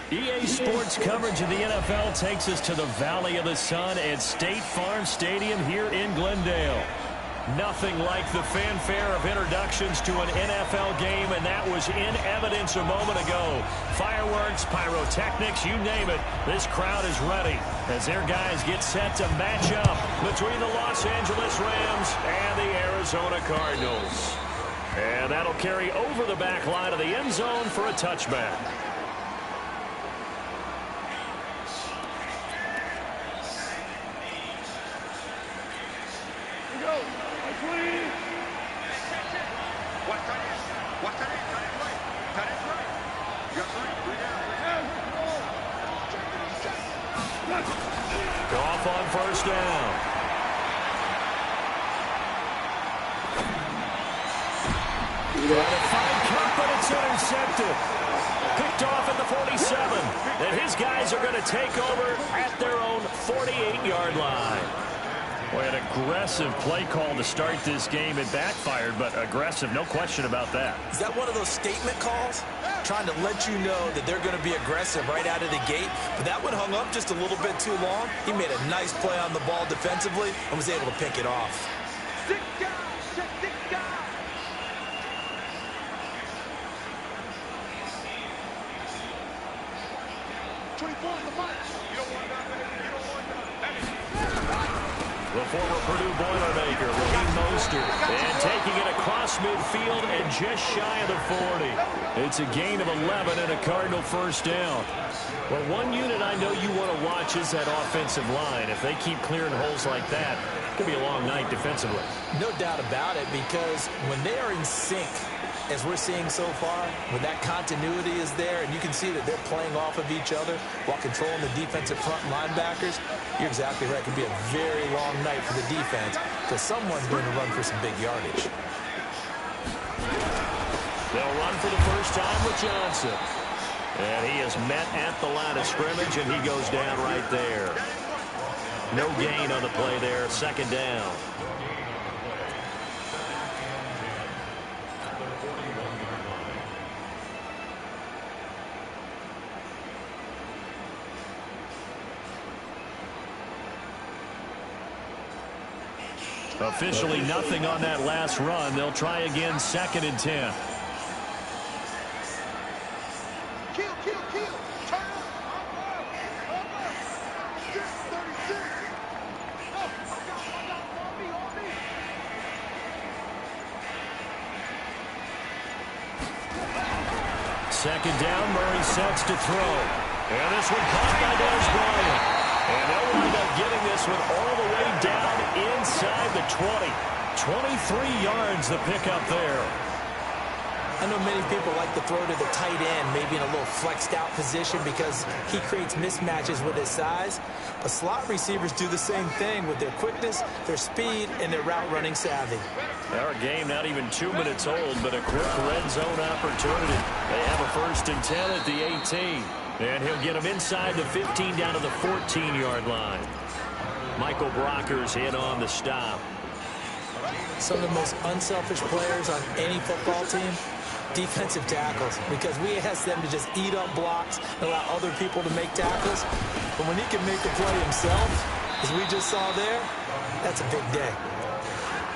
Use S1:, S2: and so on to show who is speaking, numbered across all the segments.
S1: EA Sports coverage of the NFL takes us to the Valley of the Sun at State Farm Stadium here in Glendale. Nothing like the fanfare of introductions to an NFL game, and that was in evidence a moment ago. Fireworks, pyrotechnics, you name it. This crowd is ready as their guys get set to match up between the Los Angeles Rams and the Arizona Cardinals. And that'll carry over the back line of the end zone for a touchback. Off on first down. Trying to find Cup, but it's intercepted. Picked off at the 47. And his guys are going to take over at their own 48-yard line. Boy, an aggressive play call to start this game. It backfired, but aggressive, no question about that.
S2: Is that one of those statement calls? Trying to let you know that they're going to be aggressive right out of the gate. But that one hung up just a little bit too long. He made a nice play on the ball defensively and was able to pick it off.
S1: The former Purdue Boilermaker, Raheem Mostert, and taking it across midfield and just shy of the 40. It's a gain of 11 and a Cardinal first down. Well, one unit I know you want to watch is that offensive line. If they keep clearing holes like that, it could be a long night defensively.
S2: No doubt about it, because when they are in sync, as we're seeing so far, when that continuity is there and you can see that they're playing off of each other while controlling the defensive front linebackers, you're exactly right. It could be a very long night for the defense because someone's going to run for some big yardage.
S1: They'll run for the first time with Johnson. And he is met at the line of scrimmage, and he goes down right there. No gain on the play there, second down. Officially nothing on that last run. They'll try again, second and 10. Second down, Murray sets to throw. And this one caught by Dez Bryant. And they'll wind up getting this one all the way down inside the 20. 23 yards the pickup there.
S2: I know many people like to throw to the tight end, maybe in a little flexed out position because he creates mismatches with his size. But slot receivers do the same thing with their quickness, their speed, and their route running savvy.
S1: Our game not even 2 minutes old, but a quick red zone opportunity. They have a first and 10 at the 18. And he'll get him inside the 15 down to the 14-yard line. Michael Brocker's in on the stop.
S2: Some of the most unselfish players on any football team, defensive tackles, because we ask them to just eat up blocks and allow other people to make tackles. But when he can make the play himself, as we just saw there, that's a big day.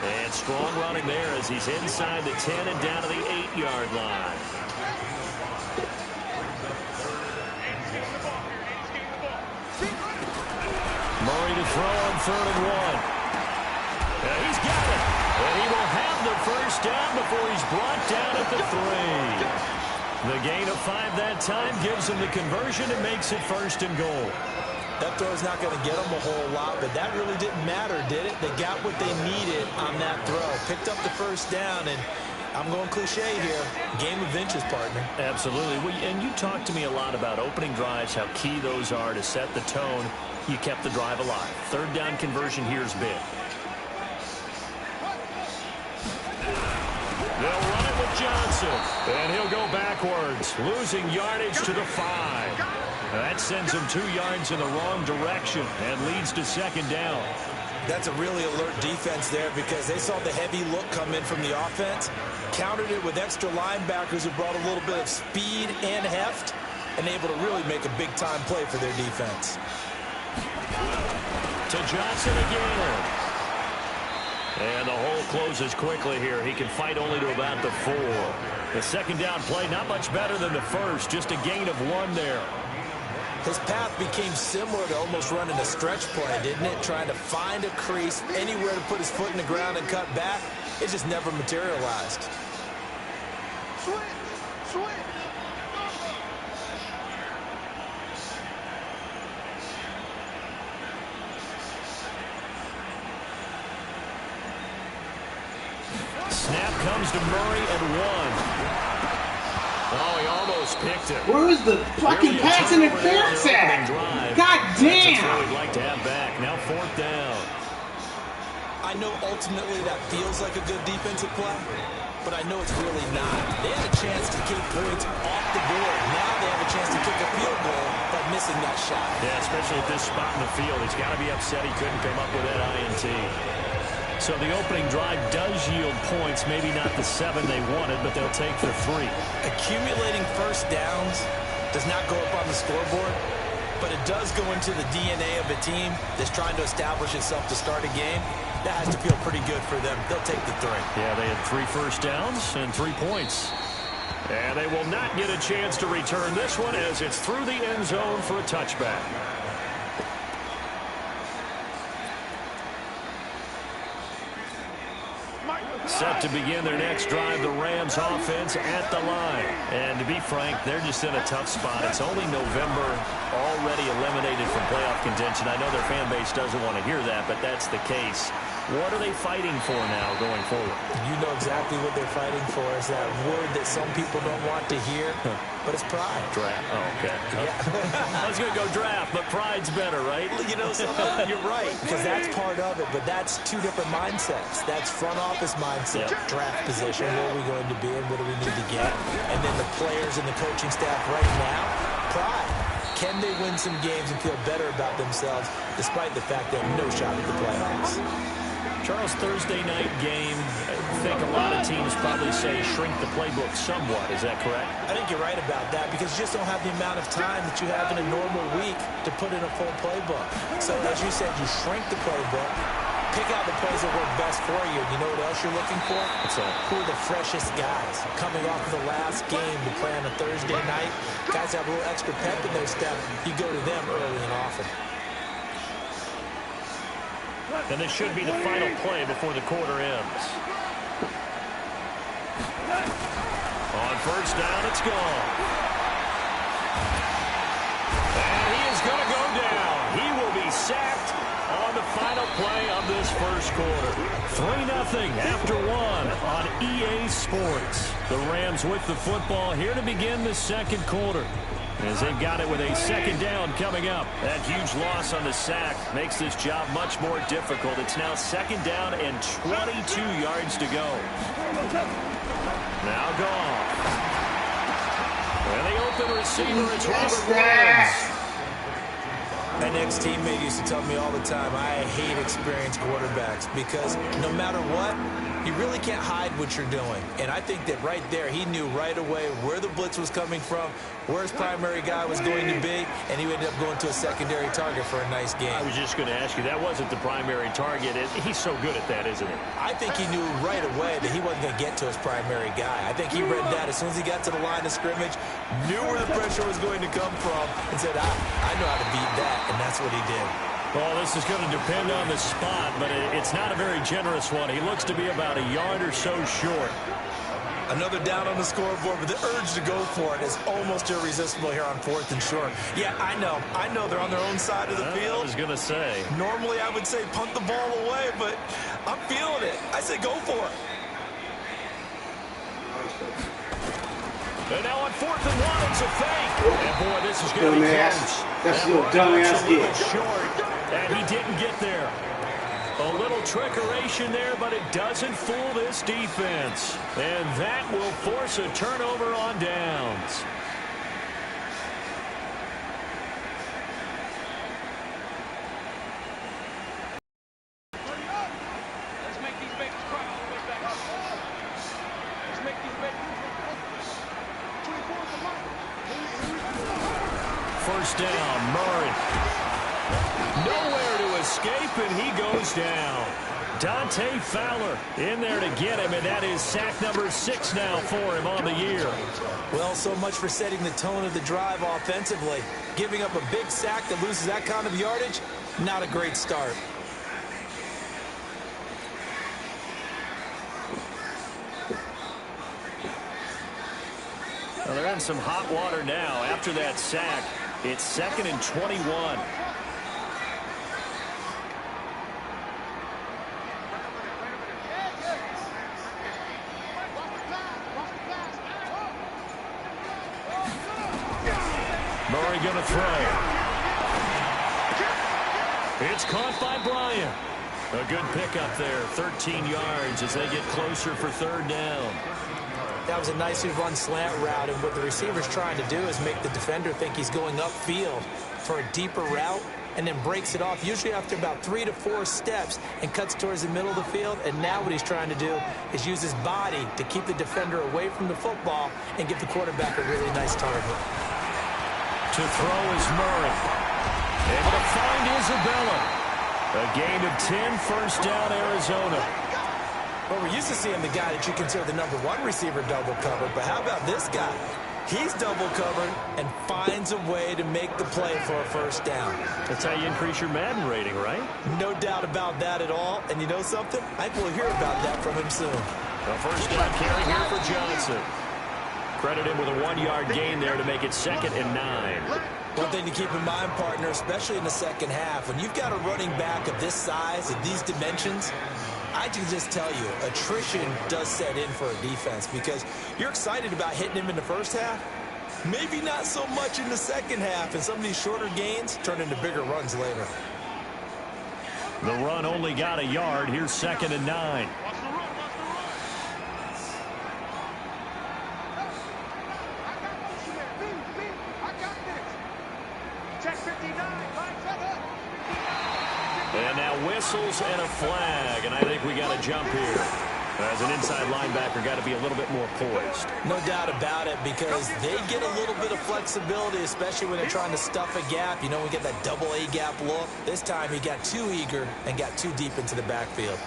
S1: And strong running there as he's inside the 10 and down to the 8-yard line. Murray to throw on 3rd and 1. And he's got it. And he will have the first down before he's brought down at the 3. The gain of 5 that time gives him the conversion and makes it 1st and goal.
S2: That throw's not going to get them a whole lot, but that really didn't matter, did it? They got what they needed on that throw. Picked up the first down, and I'm going cliche here. Game of inches, partner.
S1: Absolutely. Well, and you talked to me a lot about opening drives, how key those are to set the tone. You kept the drive alive. 3rd down conversion here is big. They'll run it with Johnson. And he'll go backwards, losing yardage to the 5. That sends him 2 yards in the wrong direction and leads to 2nd down.
S2: That's a really alert defense there because they saw the heavy look come in from the offense, countered it with extra linebackers who brought a little bit of speed and heft, and able to really make a big-time play for their defense.
S1: To Johnson again. And the hole closes quickly here. He can fight only to about the 4. The second down play, not much better than the first. Just a gain of 1 there.
S2: His path became similar to almost running a stretch play, didn't it? Trying to find a crease, anywhere to put his foot in the ground and cut back. It just never materialized.
S1: Snap comes to Murray and 1. Oh, he almost picked it.
S3: Where is the fucking pass interference at? God damn!
S1: That's what we'd like to have back. Now 4th down.
S2: I know ultimately that feels like a good defensive play, but I know it's really not. They had a chance to kick points off the board. Now they have a chance to kick a field goal by missing that shot.
S1: Yeah, especially at this spot in the field. He's got to be upset he couldn't come up with that INT. So the opening drive does yield points, maybe not the 7 they wanted, but they'll take their 3.
S2: Accumulating first downs does not go up on the scoreboard, but it does go into the DNA of a team that's trying to establish itself to start a game. That has to feel pretty good for them. They'll take the 3.
S1: Yeah, they had 3 first downs and 3 points. And they will not get a chance to return this one as it's through the end zone for a touchback. Set to begin their next drive, the Rams offense at the line. And to be frank, they're just in a tough spot. It's only November, already eliminated from playoff contention. I know their fan base doesn't want to hear that, but that's the case. What are they fighting for now going forward?
S2: You know exactly what they're fighting for. Is that word that some people don't want to hear, but it's pride.
S1: Draft. Oh, okay. Yeah. I was going to go draft, but pride's better, right?
S2: You know, you're right, because that's part of it, but that's 2 different mindsets. That's front office mindset, draft position, where are we going to be and what do we need to get? And then the players and the coaching staff right now, pride. Can they win some games and feel better about themselves despite the fact they have no shot at the playoffs?
S1: Charles, Thursday night game, I think a lot of teams probably say shrink the playbook somewhat. Is that correct?
S2: I think you're right about that because you just don't have the amount of time that you have in a normal week to put in a full playbook. So as you said, you shrink the playbook, pick out the plays that work best for you. You know what else you're looking for?
S1: What's that?
S2: Who are the freshest guys coming off of the last game to play on a Thursday night? Guys have a little extra pep in their step. You go to them early and often.
S1: And this should be the final play before the quarter ends. On first down, it's gone. And he is going to go down. He will be sacked on the final play of this first quarter. 3-0 after 1 on EA Sports. The Rams with the football here to begin the second quarter, as they've got it with a second down coming up. That huge loss on the sack makes this job much more difficult. It's now second down and 22 yards to go. Now gone. And the open receiver, it's Robert Woods.
S2: My next teammate used to tell me all the time, I hate experienced quarterbacks because no matter what, you really can't hide what you're doing. And I think that right there, he knew right away where the blitz was coming from, where his primary guy was going to be, and he ended up going to a secondary target for a nice game.
S1: I was just going to ask you, that wasn't the primary target. He's so good at that, isn't he?
S2: I think he knew right away that he wasn't going to get to his primary guy. I think he read that as soon as he got to the line of scrimmage, knew where the pressure was going to come from, and said, I know how to beat that, and that's what he did.
S1: Well, this is going to depend on the spot, but it's not a very generous one. He looks to be about a yard or so short.
S2: Another down on the scoreboard, but the urge to go for it is almost irresistible here on 4th and short. Yeah, I know they're on their own side of the field.
S1: I was going to say.
S2: Normally I would say punt the ball away, but I'm feeling it. I say go for it.
S1: And now on 4th and 1, it's a fake. And boy, this is going to be close.
S3: That's your dumbass kid.
S1: Short, and he didn't get there. A little trickeration there, but it doesn't fool this defense. And that will force a turnover on downs. first down. Murray. Nowhere to escape, and he goes down. Dante Fowler in there to get him, and that is sack number 6 now for him on the year.
S2: Well, so much for setting the tone of the drive offensively. Giving up a big sack that loses that kind of yardage, not a great start.
S1: Well, they're in some hot water now. After that sack, it's 2nd and 21. Murray going to throw. It's caught by Bryant. A good pickup there, 13 yards as they get closer for 3rd down.
S2: That was a nicely run slant route, and what the receiver's trying to do is make the defender think he's going upfield for a deeper route, and then breaks it off, usually after about 3 to 4 steps, and cuts towards the middle of the field. And now what he's trying to do is use his body to keep the defender away from the football and give the quarterback a really nice target.
S1: To throw is Murray. Able to find Isabella. A gain of 10, first down, Arizona.
S2: Well, we're used to seeing the guy that you consider the number 1 receiver double covered, but how about this guy? He's double covered and finds a way to make the play for a first down.
S1: That's how you increase your Madden rating, right?
S2: No doubt about that at all. And you know something? I think we'll hear about that from him soon.
S1: A first down carry here for Johnson. Credit him with a 1-yard gain there to make it 2nd and 9.
S2: One thing to keep in mind, partner, especially in the second half, when you've got a running back of this size, of these dimensions, I can just tell you, attrition does set in for a defense because you're excited about hitting him in the first half. Maybe not so much in the second half, and some of these shorter gains turn into bigger runs later.
S1: The run only got a yard. Here's 2nd and 9. And now whistles and a flag, and I think we got a jump here. As an inside linebacker, got to be a little bit more poised.
S2: No doubt about it, because they get a little bit of flexibility, especially when they're trying to stuff a gap. You know, we get that double A gap look. This time he got too eager and got too deep into the backfield.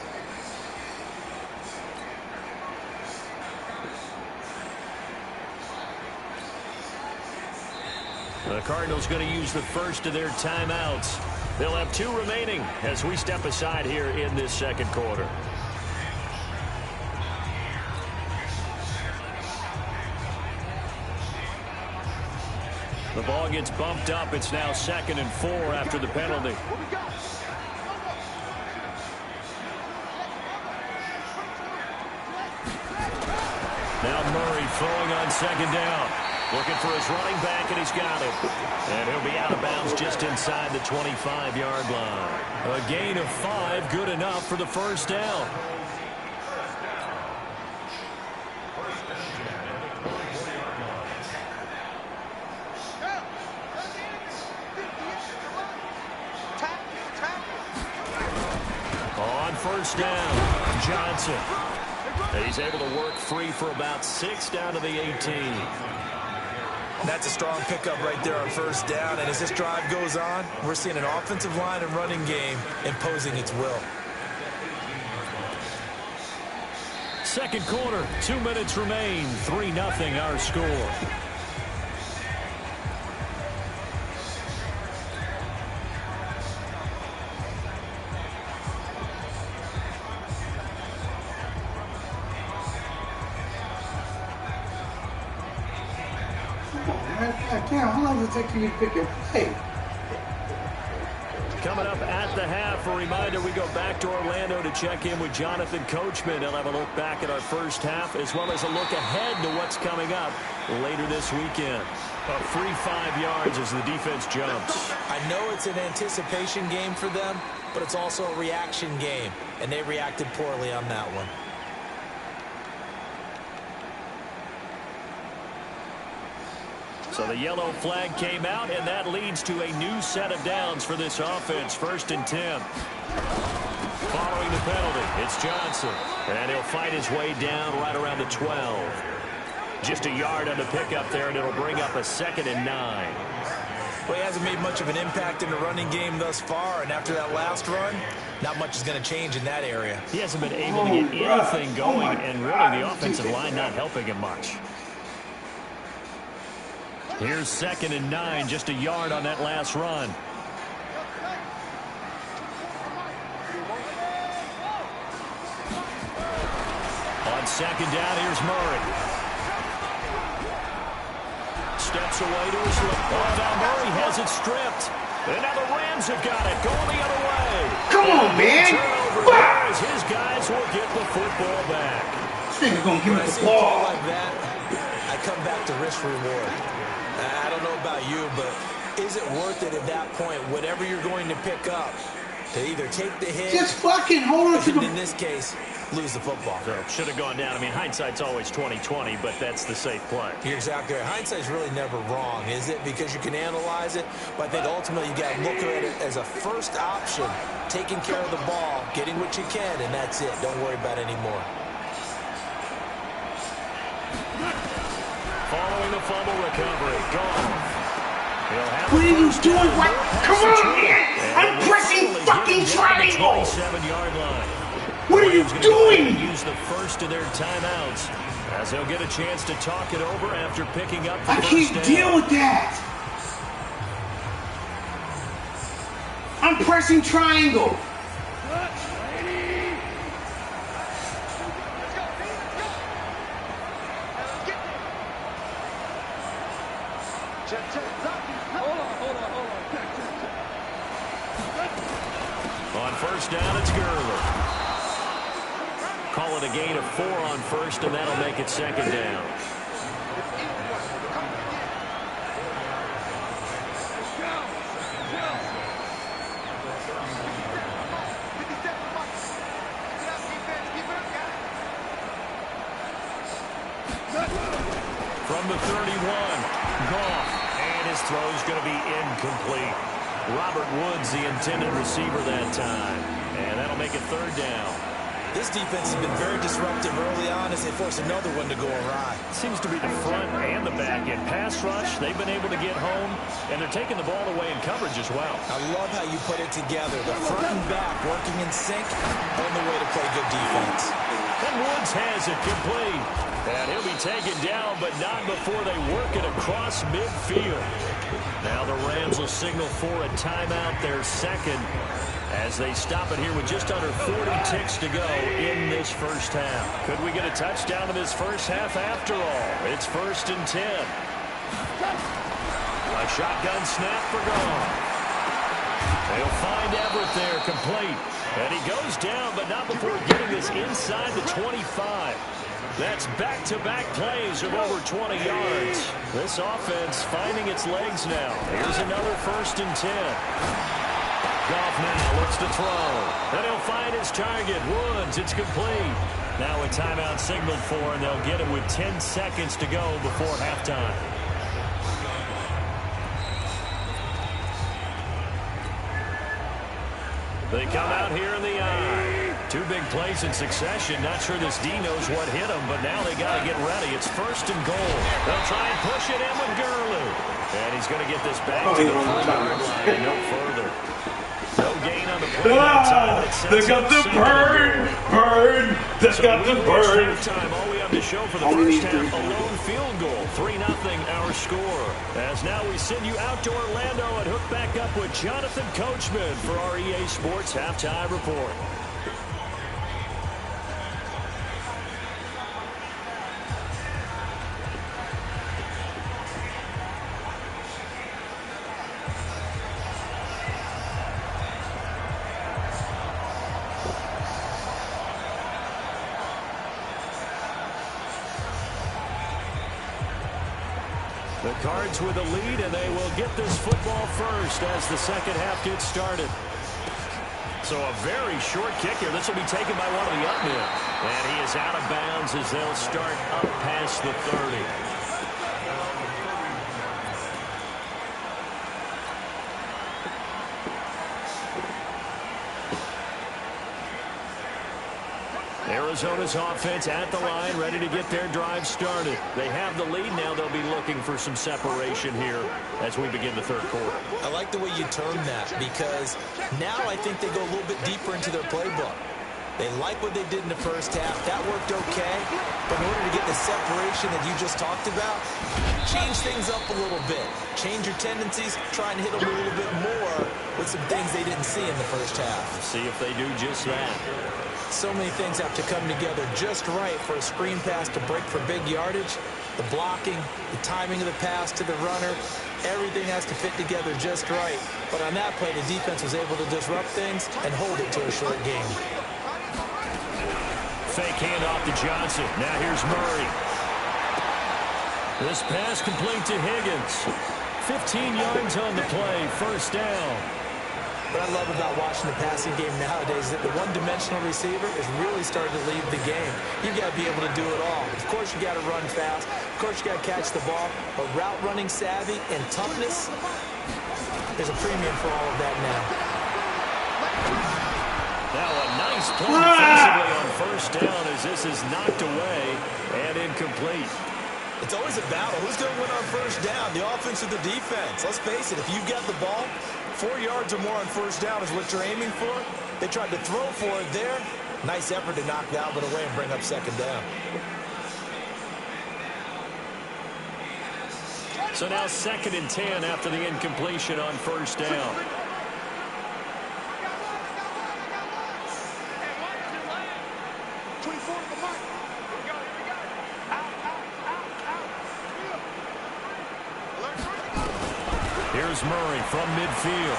S1: The Cardinals going to use the first of their timeouts. They'll have 2 remaining as we step aside here in this second quarter. The ball gets bumped up. It's now 2nd and 4 after the penalty. Now Murray throwing on 2nd down. Looking for his running back, and he's got it. And he'll be out of bounds just inside the 25-yard line. A gain of 5, good enough for the first down. On first down, Johnson. He's able to work free for about 6 down to the 18.
S2: That's a strong pickup right there on first down. And as this drive goes on, we're seeing an offensive line and running game imposing its will.
S1: Second quarter, 2 minutes remain. 3-0 our score.
S3: How long does it take you to pick your play?
S1: Coming up at the half, a reminder, we go back to Orlando to check in with Jonathan Coachman. He'll have a look back at our first half as well as a look ahead to what's coming up later this weekend. A free 5 yards as the defense jumps.
S2: I know it's an anticipation game for them, but it's also a reaction game, and they reacted poorly on that one.
S1: So the yellow flag came out, and that leads to a new set of downs for this offense. 1st and 10. Following the penalty, it's Johnson. And he'll fight his way down right around the 12. Just a yard on the pickup there, and it'll bring up a 2nd and 9.
S2: Well, he hasn't made much of an impact in the running game thus far, and after that last run, not much is going to change in that area.
S1: He hasn't been able to get anything going, and really the offensive line not helping him much. Here's 2nd and 9, just a yard on that last run. On 2nd down, here's Murray. Steps away to his left. Oh, now Murray has it stripped. And now the Rams have got it, going the other way.
S3: Come on, man.
S1: As his guys will get the football back.
S3: This nigga's going to give us the
S2: When I see a
S3: ball.
S2: play like that, I come back to risk reward. I don't know about you, but is it worth it at that point, whatever you're going to pick up, to either take the hit,
S3: Just fucking hold on to
S2: and
S3: the...
S2: in this case, lose the football?
S1: So should have gone down. I mean, hindsight's always 20/20, but that's the safe play.
S2: You're exactly right. Hindsight's really never wrong, is it? Because you can analyze it, but I think ultimately you got to look at it as a first option, taking care of the ball, getting what you can, and that's it. Don't worry about it anymore.
S1: Following the fumble recovery, gone.
S3: What are you doing? What? Come on, man! I'm pressing fucking triangle!
S1: 27-yard line.
S3: What are you doing?
S1: Use the first of their timeouts as they'll get a chance to talk it over after picking up the
S3: I
S1: first
S3: can't
S1: down.
S3: deal with that! I'm pressing triangle!
S1: On first down, it's Gurley. Call it a gain of 4 on first, and that'll make it 2nd down. From the 31, Goff, and his throw's going to be incomplete. Robert Woods, the intended receiver that time, and that'll make it 3rd down.
S2: This defense has been very disruptive early on as they force another one to go awry.
S1: Seems to be the front and the back end. Pass rush, they've been able to get home, and they're taking the ball away in coverage as well.
S2: I love how you put it together. The front and back working in sync, only way to play good defense.
S1: And Woods has it complete. And he'll be taken down, but not before they work it across midfield. Now the Rams will signal for a timeout, their 2nd, as they stop it here with just under 40 ticks to go in this first half. Could we get a touchdown in this first half after all? It's 1st and 10. A shotgun snap for Goff. They'll find Everett there, complete. And he goes down, but not before getting this inside the 25. That's back-to-back plays of over 20 yards. This offense finding its legs now. Here's another 1st and 10. Goff now looks to throw. And he'll find his target. Woods, it's complete. Now a timeout signaled for, and they'll get it with 10 seconds to go before halftime. They come out here in the eye. 2 big plays in succession. Not sure this D knows what hit him, but now they got to get ready. It's 1st and goal. They'll try and push it in with Gurley. And he's going to get this back to the 4-yard line and no further. No gain on the play that time.
S3: They got the burn! They got the burn!
S1: Time, all we have to show for the first half, a lone field goal. 3-0 our score. As now we send you out to Orlando and hook back up with Jonathan Coachman for our EA Sports Halftime Report. The Cards with a lead, and they will get this football first as the second half gets started. So a very short kick here. This will be taken by one of the up men. And he is out of bounds as they'll start up past the 30. Arizona's offense at the line, ready to get their drive started. They have the lead now. They'll be looking for some separation here as we begin the third quarter.
S2: I like the way you term that, because now I think they go a little bit deeper into their playbook. They like what they did in the first half. That worked okay. But in order to get the separation that you just talked about, change things up a little bit. Change your tendencies. Try and hit them a little bit more with some things they didn't see in the first half.
S1: See if they do just that.
S2: So many things have to come together just right for a screen pass to break for big yardage. The blocking, the timing of the pass to the runner, everything has to fit together just right. But on that play, the defense was able to disrupt things and hold it to a short game.
S1: Fake handoff to Johnson. Now here's Murray. This pass complete to Higgins. 15 yards on the play. First down.
S2: What I love about watching the passing game nowadays is that the one-dimensional receiver is really starting to lead the game. You've got to be able to do it all. Of course, you got to run fast. Of course, you got to catch the ball. But route running savvy and toughness, there's a premium for all of that now.
S1: Now a nice play defensively on first down as this is knocked away and incomplete.
S2: It's always a battle. Who's going to win on first down, the offense or the defense? Let's face it, if you've got the ball, 4 yards or more on first down is what you're aiming for. They tried to throw for it there. Nice effort to knock the Albert away and bring up second down.
S1: So now 2nd and 10 after the incompletion on first down. Here's Murray from midfield.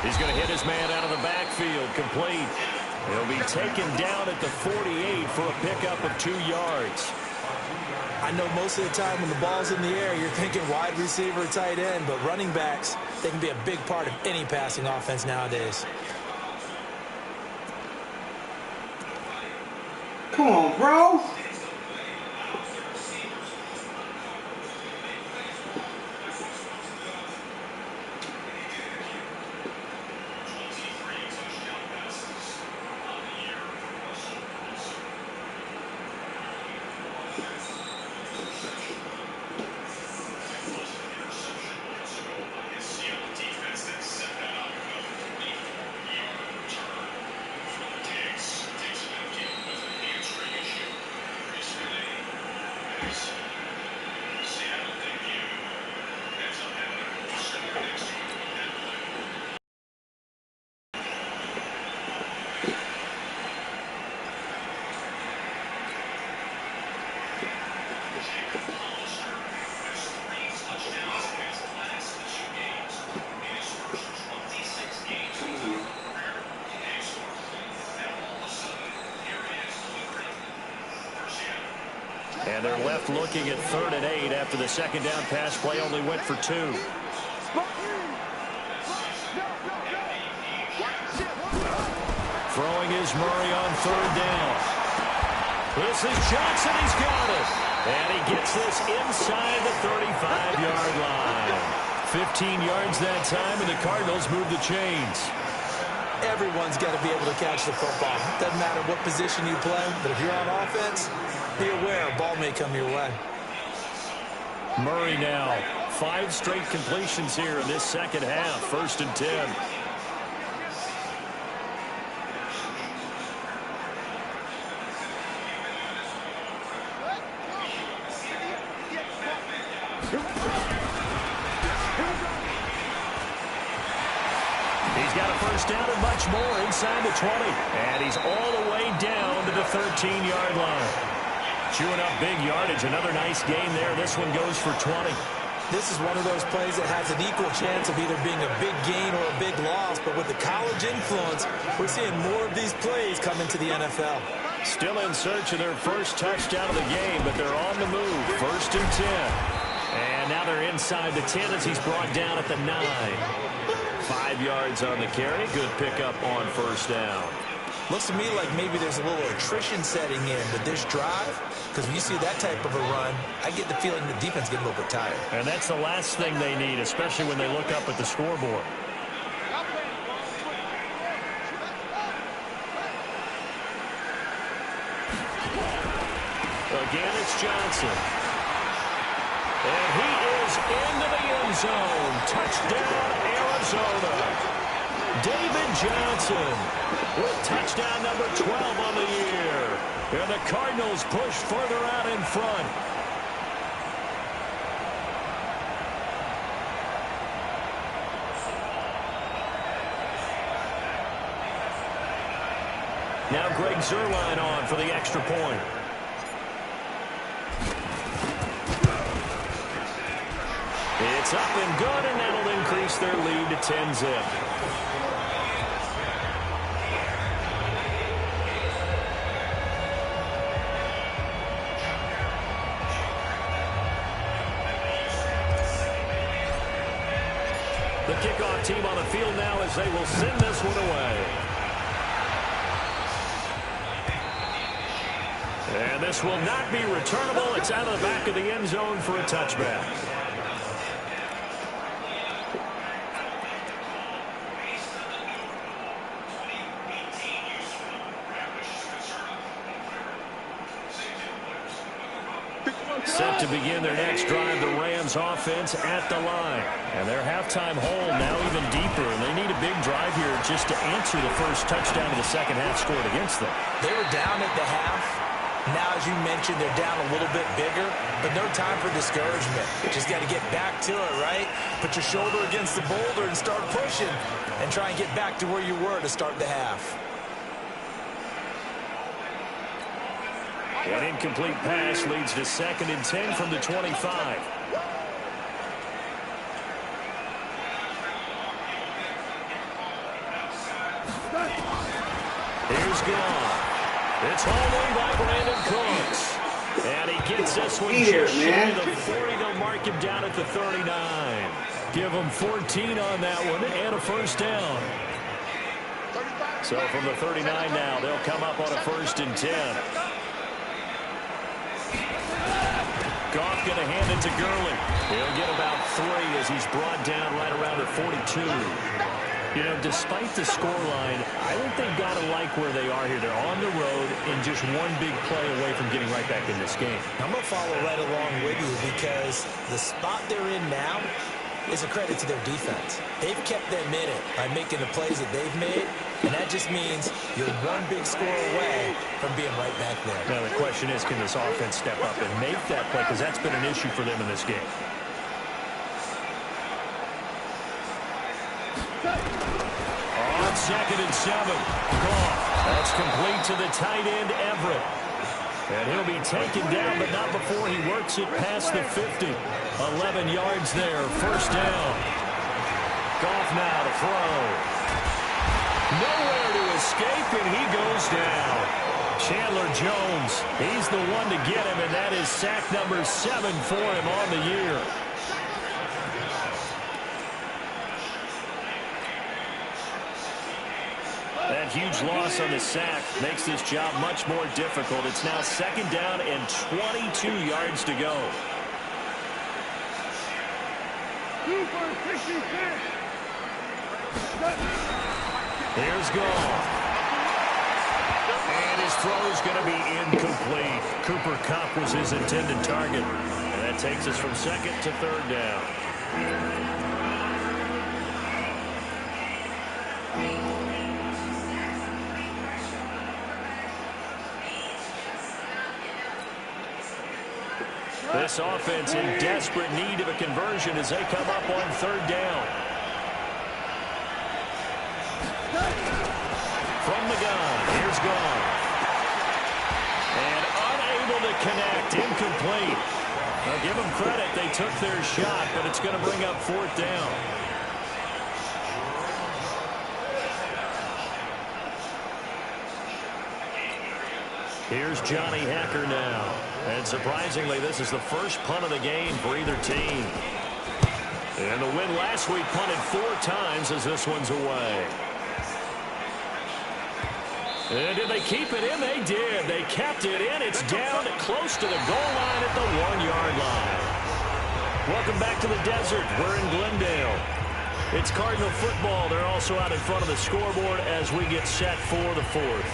S1: He's going to hit his man out of the backfield. Complete. He'll be taken down at the 48 for a pickup of 2 yards.
S2: I know most of the time when the ball's in the air, you're thinking wide receiver, tight end, but running backs, they can be a big part of any passing offense nowadays.
S3: Come on, bro.
S1: And they're left looking at 3rd and 8 after the second down pass play only went for 2. Throwing is Murray on 3rd down. This is Johnson. He's got it. And he gets this inside the 35-yard line. 15 yards that time, and the Cardinals move the chains.
S2: Everyone's got to be able to catch the football. Doesn't matter what position you play, but if you're on offense, be aware a ball may come your way.
S1: Murray now. 5 straight completions here in this second half. 1st and 10. He's got a first down and much more inside the 20. And he's all the way down to the 13-yard line. Chewing up big yardage. Another nice gain there. This one goes for 20.
S2: This is one of those plays that has an equal chance of either being a big gain or a big loss. But with the college influence, we're seeing more of these plays come into the NFL.
S1: Still in search of their first touchdown of the game, but they're on the move. 1st and 10. And now they're inside the 10 as he's brought down at the 9. 5 yards on the carry. Good pickup on first down.
S2: Looks to me like maybe there's a little attrition setting in with this drive, because when you see that type of a run, I get the feeling the defense getting a little bit tired.
S1: And that's the last thing they need, especially when they look up at the scoreboard. Johnson. And he is into the end zone. Touchdown, Arizona. David Johnson with touchdown number 12 on the year. And the Cardinals push further out in front. Now Greg Zuerlein on for the extra point. It's up and good, and that'll increase their lead to 10-zip. The kickoff team on the field now as they will send this one away. And this will not be returnable. It's out of the back of the end zone for a touchback. Set to begin their next drive, the Rams offense at the line. And their halftime hole now even deeper, and they need a big drive here just to answer the first touchdown of the second half scored against them.
S2: They were down at the half. Now, as you mentioned, they're down a little bit bigger, but no time for discouragement. Just got to get back to it, right? Put your shoulder against the boulder and start pushing and try and get back to where you were to start the half.
S1: An incomplete pass leads to 2nd and 10 from the 25. Here's Goff. It's home by Brandon Cooks. And he gets this one just shy of the 40. They'll mark him down at the 39. Give him 14 on that one and a first down. So from the 39 now, they'll come up on a 1st and 10. Goff going to hand it to Gurley. He'll get about 3 as he's brought down right around the 42. You know, despite the scoreline, I think they've got to like where they are here. They're on the road and just one big play away from getting right back in this game.
S2: I'm going to follow right along with you because the spot they're in now is a credit to their defense. They've kept them in it by making the plays that they've made, and that just means you're one big score away from being right back there.
S1: Now, the question is, can this offense step up and make that play? Because that's been an issue for them in this game. On 2nd and 7, Goff. That's complete to the tight end, Everett. And he'll be taken down, but not before he works it past the 50. 11 yards there, first down. Goff now to throw. Nowhere to escape, and he goes down. Chandler Jones, he's the one to get him, and that is sack number 7 for him on the year. That huge loss on the sack makes this job much more difficult. It's now 2nd down and 22 yards to go. Here's Goff. And his throw is going to be incomplete. Cooper Kupp was his intended target. And that takes us from 2nd to 3rd down. This offense in desperate need of a conversion as they come up on 3rd down. From the gun, here's Goff. And unable to connect, incomplete. Now give them credit, they took their shot, but it's going to bring up 4th down. Here's Johnny Hekker now. And surprisingly, this is the first punt of the game for either team. And the win last week punted 4 times as this one's away. And did they keep it in? They did. They kept it in. It's down close to the goal line at the 1-yard line. Welcome back to the desert. We're in Glendale. It's Cardinal football. They're also out in front of the scoreboard as we get set for the 4th.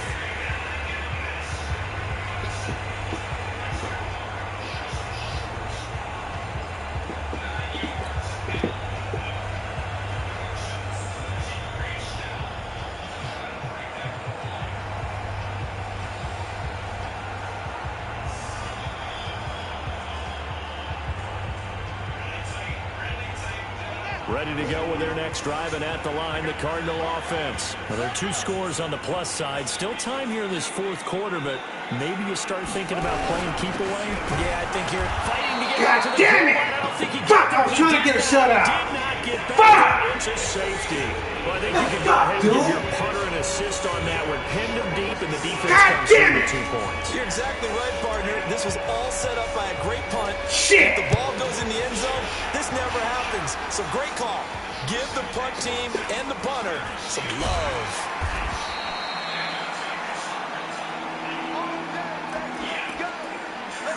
S1: Ready to go with their next drive, and at the line, the Cardinal offense. Well, there are 2 scores on the plus side. Still time here in this 4th quarter, but maybe you start thinking about playing keep away.
S2: Yeah, I think you're fighting to get
S3: God
S2: to the
S3: damn
S2: goal
S3: it!
S2: line. I don't think he
S3: Fuck!
S2: got
S3: I was trying to get a shutout.
S1: Did not get
S3: Fuck!
S1: that into safety. Well, I think you can go
S3: Fuck,
S1: ahead and give
S3: dude.
S1: your punter an assist on that one. Pinned him deep, and the defense
S3: God
S1: comes
S3: damn
S1: through
S3: it.
S1: with 2 points.
S2: You're exactly right, partner. This was all set up by a great punt.
S3: Shit!
S2: If the ball goes in the end zone, this never happens. So great call. Give the punt team and the punter some love.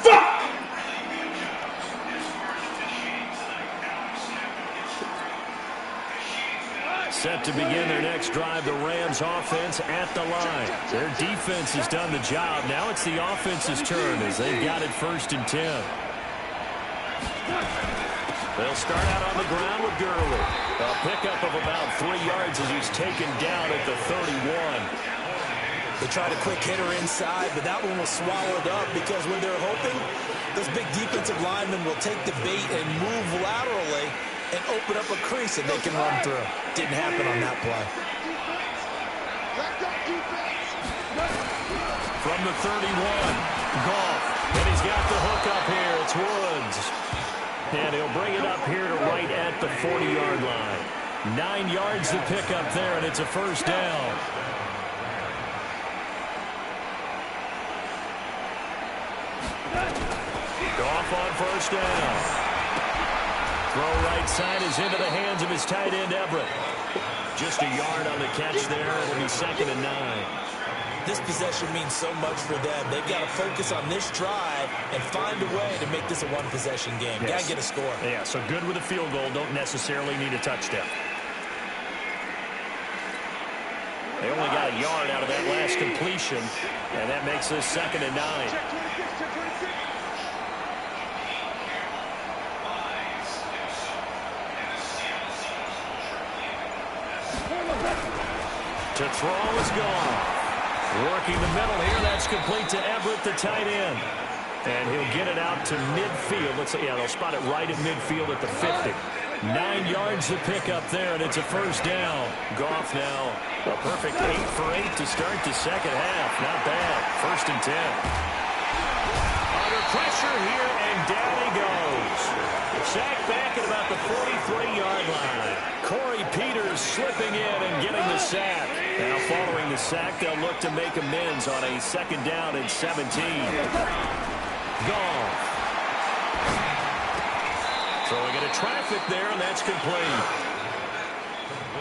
S3: Fuck!
S1: Set to begin their next drive, the Rams offense at the line. Their defense has done the job. Now it's the offense's turn as they've got it 1st and 10. They'll start out on the ground with Gurley. A pickup of about 3 yards as he's taken down at the 31.
S2: They tried a quick hitter inside, but that one was swallowed up because when they're hoping, those big defensive linemen will take the bait and move laterally and open up a crease that they can run through. Didn't happen on that play.
S1: From the 31, Goff. And he's got the hook up here. It's Woods. And he'll bring it up here to right at the 40-yard line. 9 yards to pick up there, and it's a 1st down. Goff on 1st down. Throw right side is into the hands of his tight end, Everett. Just a yard on the catch there. It'll be 2nd and 9.
S2: This possession means so much for them. They've got to focus on this drive and find a way to make this a one-possession game.
S1: Yes.
S2: Got to get a score.
S1: Yeah, so good with a field goal. Don't necessarily need a touchdown. They only got a yard out of that last completion, and that makes this 2nd and 9. To throw is gone. Working the middle here. That's complete to Everett, the tight end. And he'll get it out to midfield. Let's see. Yeah, they'll spot it right at midfield at the 50. 9 yards to pick up there, and it's a 1st down. Goff now a perfect 8 for 8 to start the 2nd half. Not bad. 1st and 10. Under pressure here, and down he goes. Sacked back at about the 43-yard line. Corey Peters slipping in and getting the sack. Now following the sack, they'll look to make amends on a 2nd down and 17. Goff. Throwing into traffic there, and that's complete.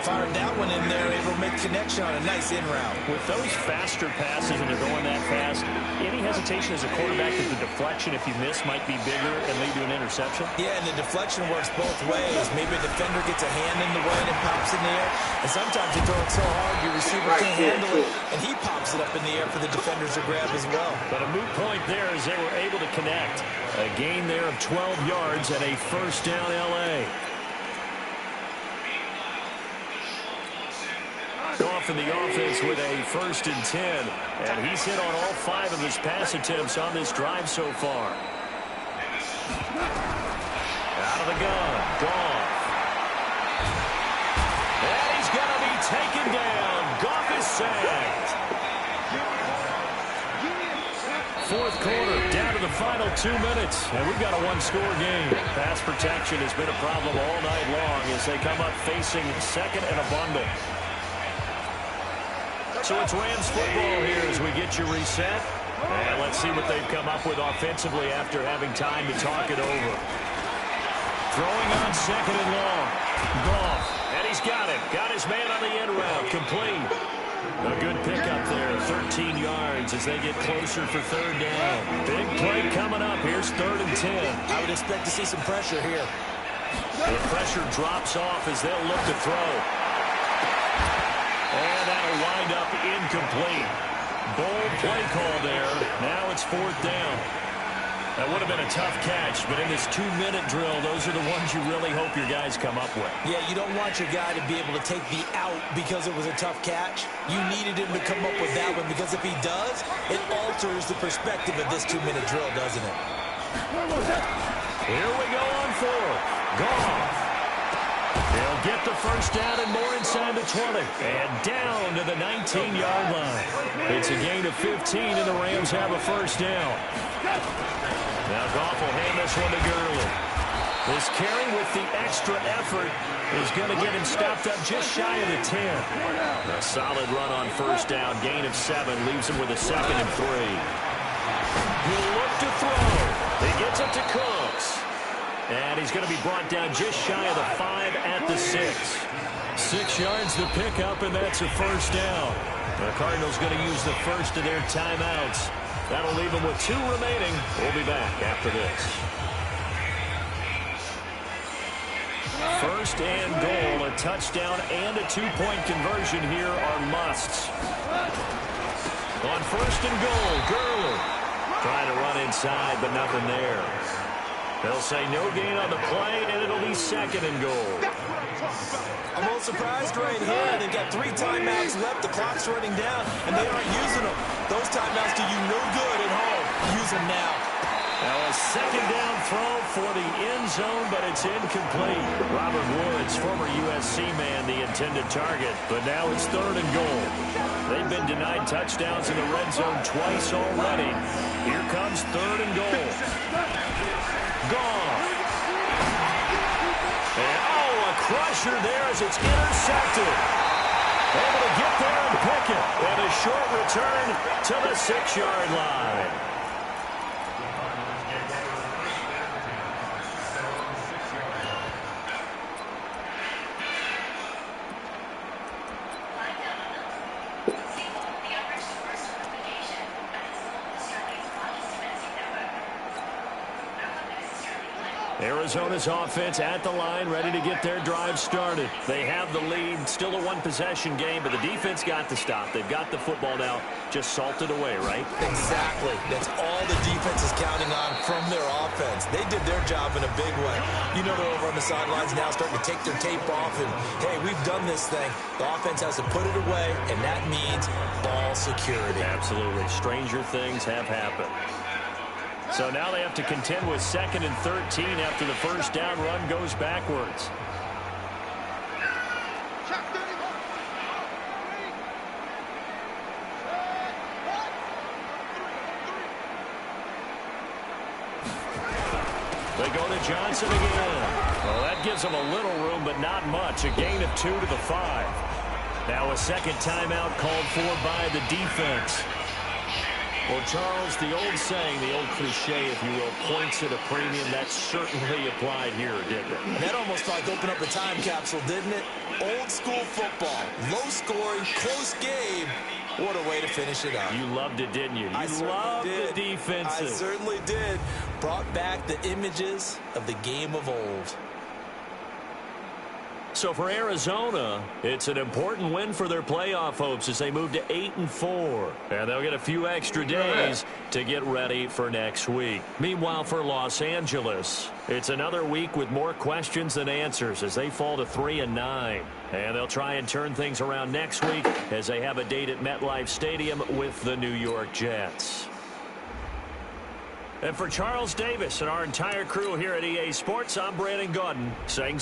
S2: Fired that one in there, able to make connection on a nice in route.
S1: With those faster passes and they're going that fast, any hesitation as a quarterback that the deflection, if you miss, might be bigger and lead to an interception?
S2: Yeah, and the deflection works both ways. Maybe a defender gets a hand in the way and it pops in the air. And sometimes you throw it so hard your receiver can't handle it, and he pops it up in the air for the defenders to grab as well.
S1: But a moot point there as they were able to connect. A gain there of 12 yards and a 1st down L.A. Off in the offense with a 1st and 10. And he's hit on all 5 of his pass attempts on this drive so far. Out of the gun. Goff. And he's going to be taken down. Goff is sacked. 4th quarter, down to the final 2 minutes. And we've got a 1-score game. Pass protection has been a problem all night long as they come up facing 2nd and a bundle. So it's Rams football here as we get you reset. And let's see what they've come up with offensively after having time to talk it over. Throwing on 2nd and long. Goff. And he's got it. Got his man on the end route. Complete. A good pickup there. 13 yards as they get closer for 3rd down. Big play coming up. Here's 3rd and 10.
S2: I would expect to see some pressure here.
S1: The pressure drops off as they'll look to throw. And that'll wind up incomplete. Bold play call there. Now it's 4th down. That would have been a tough catch, but in this 2-minute drill, those are the ones you really hope your guys come up with.
S2: Yeah, you don't want your guy to be able to take the out because it was a tough catch. You needed him to come up with that one because if he does, it alters the perspective of this 2-minute drill, doesn't it?
S1: Here we go on 4th. Goff. He'll get the first down and more inside the 20. And down to the 19-yard line. It's a gain of 15, and the Rams have a first down. Now Goff will hand this one to Gurley. This carry with the extra effort is going to get him stopped up just shy of the 10. A solid run on first down. Gain of 7 leaves him with a 2nd and 3. He'll look to throw. He gets it to Cooks. And he's going to be brought down just shy of the 5 at the 6. 6 yards to pick up, and that's a first down. The Cardinals going to use the first of their timeouts. That'll leave them with 2 remaining. We'll be back after this. First and goal, a touchdown and a 2-point conversion here are musts. On first and goal, Gurley trying to run inside, but nothing there. They'll say no gain on the play, and it'll be 2nd and goal.
S2: I'm a little surprised right here. They've got 3 timeouts left. The clock's running down, and they aren't using them. Those timeouts do you no good at home. Use them now.
S1: Now a 2nd down throw for the end zone, but it's incomplete. Robert Woods, former USC man, the intended target, but now it's 3rd and goal. They've been denied touchdowns in the red zone twice already. Here comes 3rd and goal. Gone. And a crusher there as it's intercepted. Able to get there and pick it. And a short return to the 6-yard line. Arizona's offense at the line, ready to get their drive started. They have the lead, still a 1-possession game, but the defense got the stop. They've got the football now, just salted away, right?
S2: Exactly. That's all the defense is counting on from their offense. They did their job in a big way. You know they're over on the sidelines now starting to take their tape off, and, hey, we've done this thing. The offense has to put it away, and that means ball security.
S1: Absolutely. Stranger things have happened. So now they have to contend with 2nd and 13 after the first down run goes backwards. They go to Johnson again. Well, that gives them a little room, but not much. A gain of 2 to the 5. Now a 2nd timeout called for by the defense. Well, Charles, the old saying, the old cliche, if you will, points at a premium, that certainly applied here, didn't it?
S2: That almost like opened up a time capsule, didn't it? Old school football, low scoring, close game. What a way to finish it up.
S1: You loved it, didn't you? You loved the defenses.
S2: I certainly did. Brought back the images of the game of old.
S1: So for Arizona, it's an important win for their playoff hopes as they move to 8-4. And they'll get a few extra days to get ready for next week. Meanwhile, for Los Angeles, it's another week with more questions than answers as they fall to 3-9. And they'll try and turn things around next week as they have a date at MetLife Stadium with the New York Jets. And for Charles Davis and our entire crew here at EA Sports, I'm Brandon Gaudin saying...